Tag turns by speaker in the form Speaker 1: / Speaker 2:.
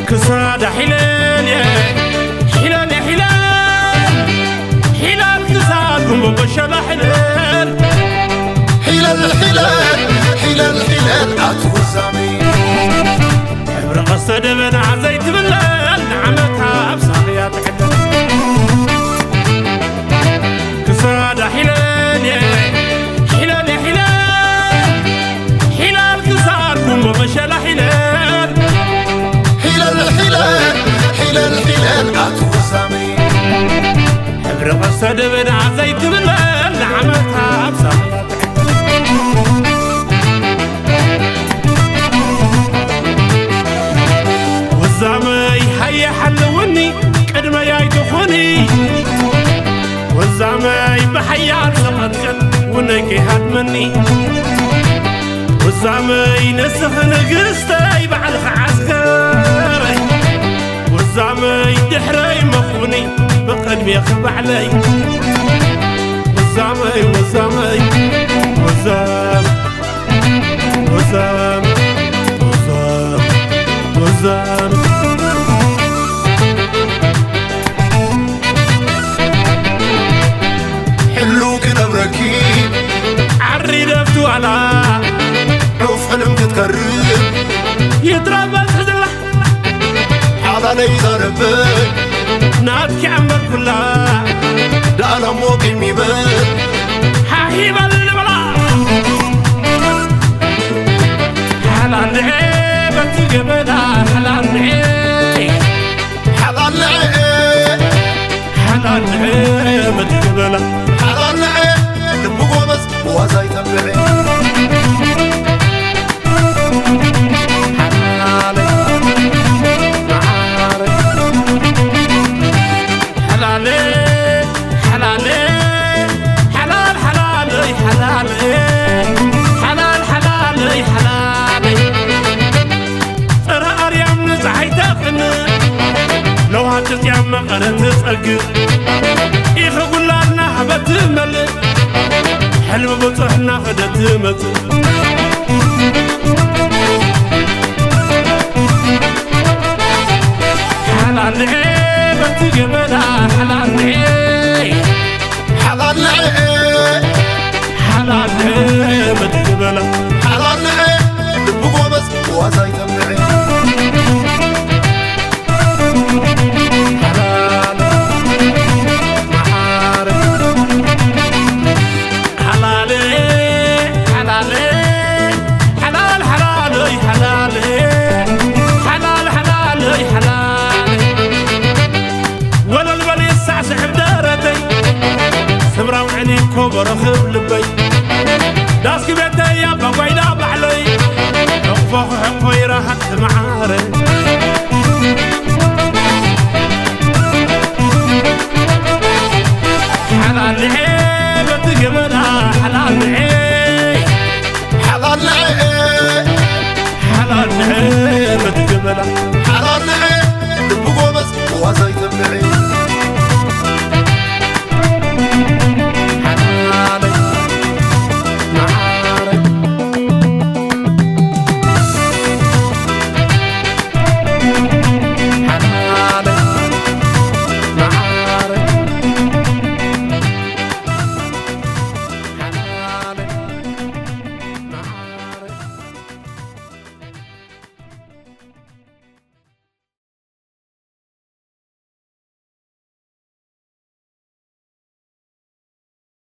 Speaker 1: كساد حلال يا حلال يا حلال حلال كساد ومبشر حلال
Speaker 2: حلال حلال حلال حلال عطوزامي
Speaker 1: عبر قصد من عزيت بالله نعمتها بصاحيات حلال كساد حلال يا حلال يا حلال حلال كساد ومبشر حلال
Speaker 2: حلال حلال حلال حلال عطوزامي
Speaker 1: عبر قصد من عزيت بالله نعمتها بصاحيات والزامي هيا حلوني قد ما يدخوني والزامي بحيار سمتك ونكي هدمني والزامي نسخ نقرستي بعلخ عسكري والزامي دحري مخوني بقلبي يخب علي والزامي والزامي والزام والزام والزام والزام
Speaker 2: حلوك نبركي
Speaker 1: عري دفتو على
Speaker 2: عوف حلم تتقرب
Speaker 1: يضرب الحزلة
Speaker 2: حاضا لي ضربك
Speaker 1: ناتك عمر كلها
Speaker 2: دانا موقي ميبال
Speaker 1: حهيب البلا حلال عيبة تقبلها حلال عيب
Speaker 2: حلال عيب
Speaker 1: حلال عيبة تقبلها
Speaker 2: حلال عيب لبقوا بس وزاي تنبعي
Speaker 1: لو هاتت يا مقرن تسأق يخقل لنا حبت ملك حلم بطحنا خدت مت حلال عيبة تقبلها حلال عيب
Speaker 2: حلال عيب
Speaker 1: حلال عيبة تقبلها
Speaker 2: حلال عيب لبقوا بس وزاي تنبعي
Speaker 1: برخب لبي داسك بيتي يا بقويدا بعلي اخفخ حقوي راحت معاري حلال عيبة تقبلها حلال عيب
Speaker 2: حلال عيب
Speaker 1: حلال عيبة تقبلها
Speaker 2: حلال عيب